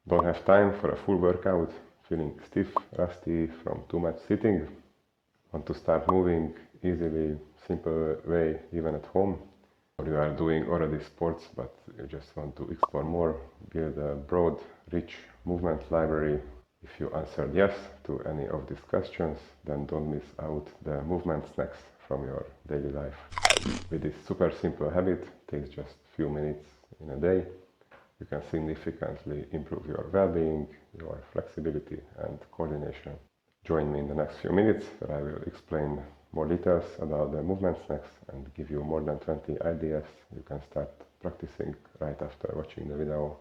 Don't have time for a full workout, feeling stiff, rusty from too much sitting? Want to start moving easily, simple way, even at home? Or you are doing already sports, but you just want to explore more, build a broad, rich movement library? If you answered yes to any of these questions, then don't miss out the movement snacks from your daily life. With this super simple habit, takes just few minutes in a day, you can significantly improve your well-being, your flexibility and coordination. Join me in the next few minutes where I will explain more details about the movement snacks and give you more than 20 ideas you can start practicing right after watching the video.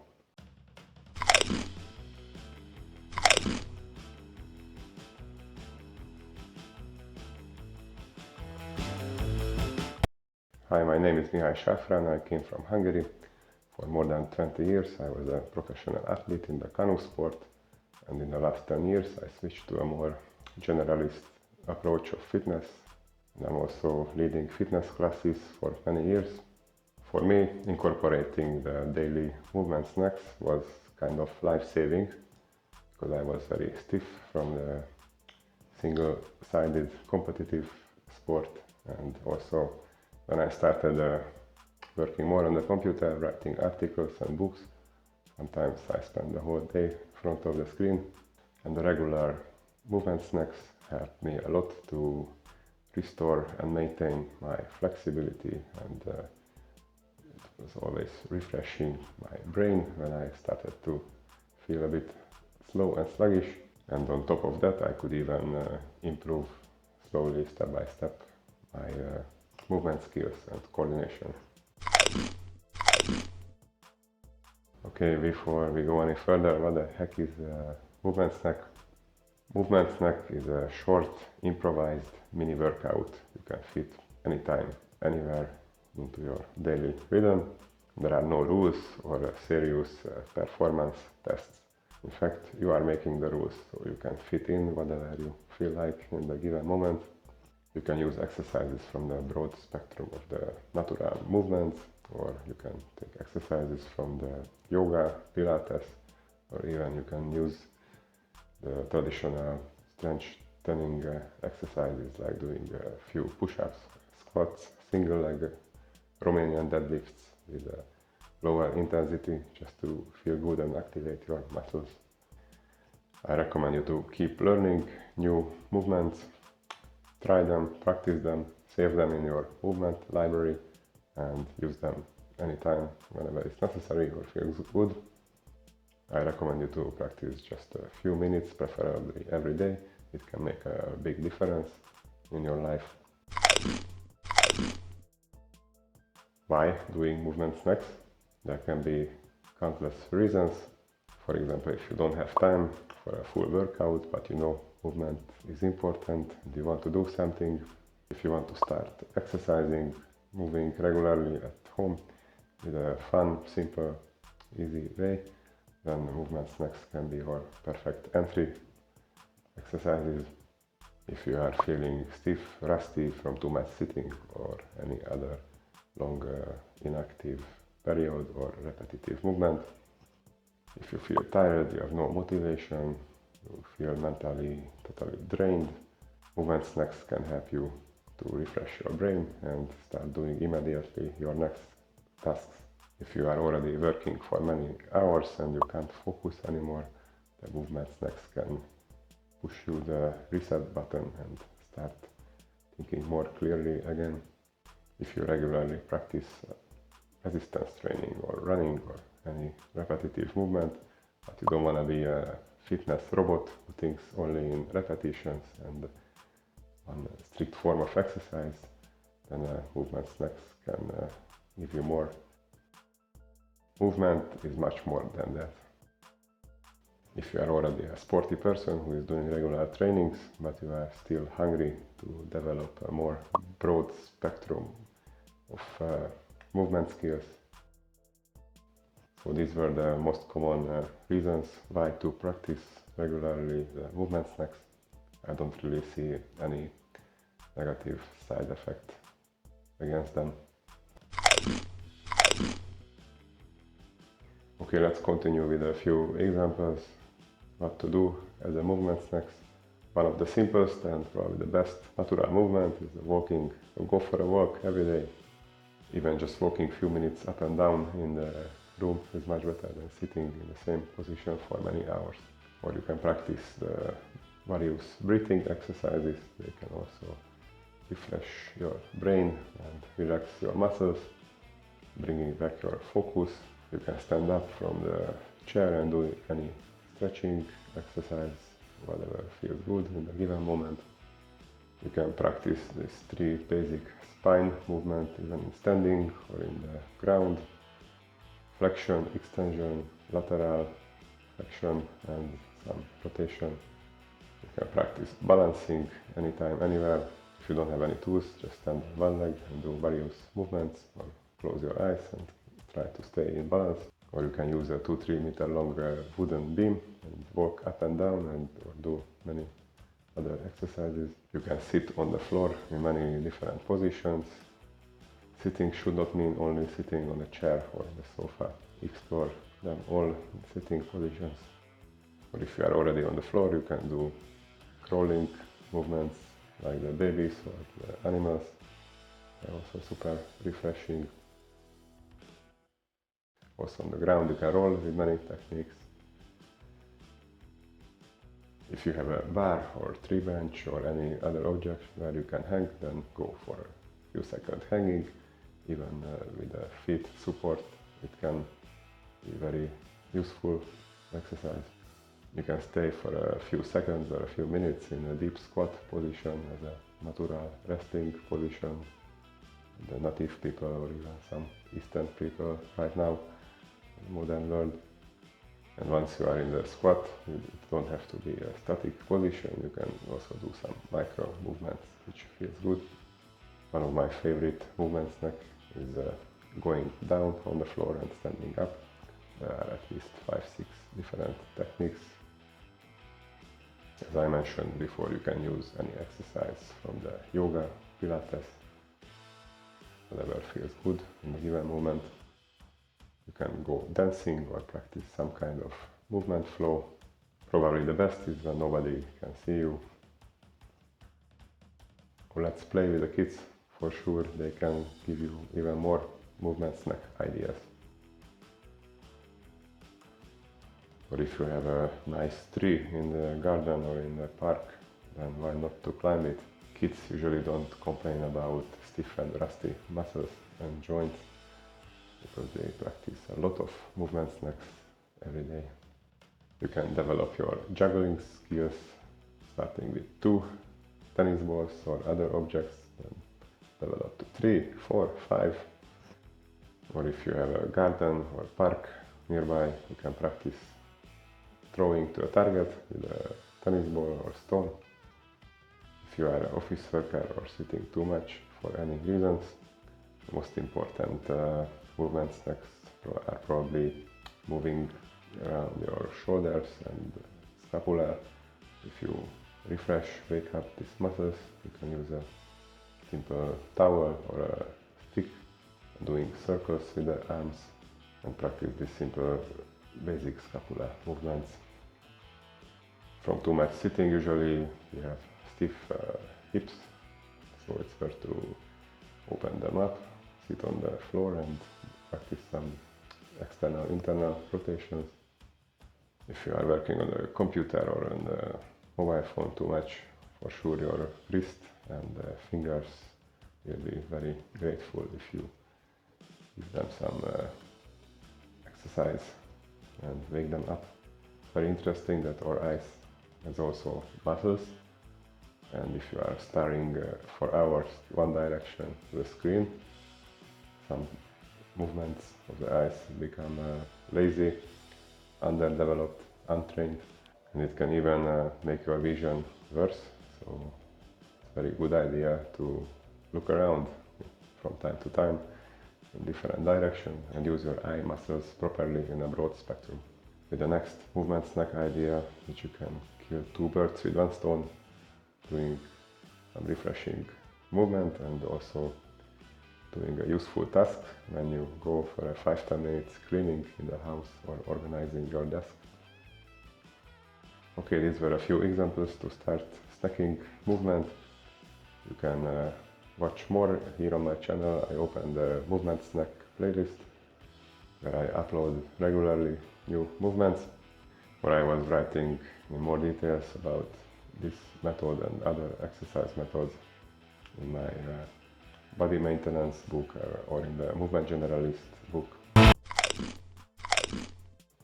Hi, my name is Mihály Sáfrán. I came from Hungary. For more than 20 years I was a professional athlete in the canoe sport, and in the last 10 years I switched to a more generalist approach of fitness. And I'm also leading fitness classes for many years. For me, incorporating the daily movement snacks was kind of life-saving, because I was very stiff from the single-sided competitive sport, and also when I started working more on the computer, writing articles and books, sometimes I spend the whole day in front of the screen, and the regular movement snacks helped me a lot to restore and maintain my flexibility, and it was always refreshing my brain when I started to feel a bit slow and sluggish. And on top of that, I could even improve slowly, step by step, my movement skills and coordination. Okay, before we go any further, what the heck is a movement snack? Movement snack is a short, improvised mini workout you can fit anytime, anywhere into your daily rhythm. There are no rules or serious performance tests. In fact, you are making the rules, so you can fit in whatever you feel like in the given moment. You can use exercises from the broad spectrum of the natural movements, or you can take exercises from the yoga, pilates, or even you can use the traditional strengthening exercises like doing a few push-ups, squats, single leg Romanian deadlifts with a lower intensity, just to feel good and activate your muscles. I recommend you to keep learning new movements. Try them, practice them, save them in your movement library, and use them anytime, whenever it's necessary or feels good. I recommend you to practice just a few minutes, preferably every day. It can make a big difference in your life. Why doing movement snacks? There can be countless reasons. For example, if you don't have time for a full workout, but you know movement is important and you want to do something, if you want to start exercising, moving regularly at home with a fun, simple, easy way, then the movement snacks can be your perfect entry exercises. If you are feeling stiff, rusty from too much sitting or any other long inactive period or repetitive movement, if you feel tired, you have no motivation, you feel mentally totally drained, movement snacks can help you to refresh your brain and start doing immediately your next tasks. If you are already working for many hours and you can't focus anymore, the movement snacks can push you the reset button and start thinking more clearly again. If you regularly practice resistance training or running or any repetitive movement, but you don't want to be a fitness robot who thinks only in repetitions and one strict form of exercise, then movement snacks can give you more. Movement is much more than that. If you are already a sporty person who is doing regular trainings, but you are still hungry to develop a more broad spectrum of movement skills. So these were the most common reasons why to practice regularly the movement snacks. I don't really see any negative side effect against them. Okay, let's continue with a few examples what to do as a movements next. One of the simplest and probably the best natural movement is walking. So go for a walk every day. Even just walking a few minutes up and down in the room is much better than sitting in the same position for many hours. Or you can practice the various breathing exercises. They can also refresh your brain and relax your muscles, bringing back your focus. You can stand up from the chair and do any stretching exercise, whatever feels good in the given moment. You can practice these 3 basic spine movement even in standing or in the ground. Flexion, extension, lateral flexion and some rotation. You can practice balancing anytime, anywhere. If you don't have any tools, just stand on one leg and do various movements, or close your eyes and try to stay in balance. Or you can use a 2-3 meter long wooden beam and walk up and down and or do many other exercises. You can sit on the floor in many different positions. Sitting should not mean only sitting on a chair or the sofa. Explore them all sitting positions. Or if you are already on the floor, you can do crawling movements like the babies or the animals. They're also super refreshing. Also on the ground you can roll with many techniques. If you have a bar or tree bench or any other object where you can hang, then go for a few seconds hanging. Even with a feet support, it can be very useful exercise. You can stay for a few seconds or a few minutes in a deep squat position as a natural resting position. The native people or even some Eastern people right now in the modern world. And once you are in the squat, you don't have to be a static position. You can also do some micro movements, which feels good. One of my favorite movements next is going down on the floor and standing up. There are at least 5-6 different techniques. As I mentioned before, you can use any exercise from the yoga, pilates, whatever feels good in the given moment. You can go dancing or practice some kind of movement flow. Probably the best is when nobody can see you. Or let's play with the kids. For sure, they can give you even more movement snack ideas. Or if you have a nice tree in the garden or in the park, then why not to climb it? Kids usually don't complain about stiff and rusty muscles and joints because they practice a lot of movement snacks every day. You can develop your juggling skills starting with 2 tennis balls or other objects, then develop to 3, 4, 5. Or if you have a garden or park nearby, you can practice throwing to a target with a tennis ball or stone. If you are an office worker or sitting too much for any reasons, the most important movements next are probably moving around your shoulders and scapula. If you refresh, wake up these muscles, you can use a simple towel or a stick, doing circles with the arms and practice these simple basic scapula movements. From too much sitting, usually we have stiff hips, so it's better to open them up, sit on the floor and practice some external, internal rotations. If you are working on a computer or on the mobile phone too much, for sure your wrist and fingers will be very grateful if you give them some exercise and wake them up. Very interesting that our eyes has also muscles, and if you are staring for hours one direction to the screen, some movements of the eyes become lazy, underdeveloped, untrained, and it can even make your vision worse. So it's a very good idea to look around from time to time in different directions and use your eye muscles properly in a broad spectrum. With the next movement snack idea, which you can kill 2 birds with 1 stone, doing some refreshing movement and also doing a useful task when you go for a 5-10 minutes cleaning in the house or organizing your desk. Okay, these were a few examples to start snacking movement. You can watch more here on my channel. I opened the movement snack playlist where I upload regularly new movements, where I was writing in more details about this method and other exercise methods in my body maintenance book or in the Movement Generalist book.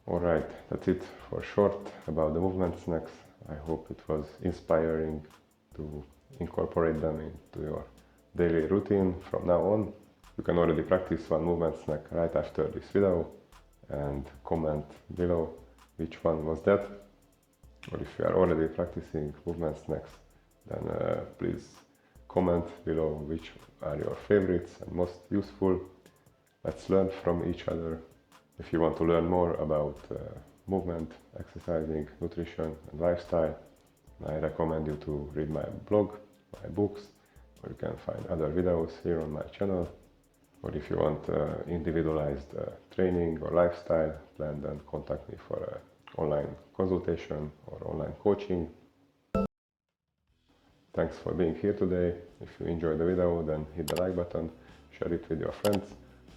Alright, that's it for short about the movement snacks. I hope it was inspiring to incorporate them into your daily routine from now on. You can already practice one movement snack right after this video and comment below which one was that. Or if you are already practicing movement snacks, then please comment below which are your favorites and most useful. Let's learn from each other. If you want to learn more about movement, exercising, nutrition and lifestyle, I recommend you to read my blog, my books, or you can find other videos here on my channel. Or if you want individualized training or lifestyle plan, then contact me for an online consultation or online coaching. Thanks for being here today. If you enjoyed the video, then hit the like button, share it with your friends,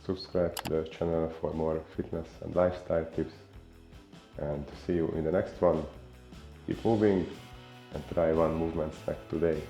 subscribe to the channel for more fitness and lifestyle tips, and see you in the next one. Keep moving and try one movement snack today.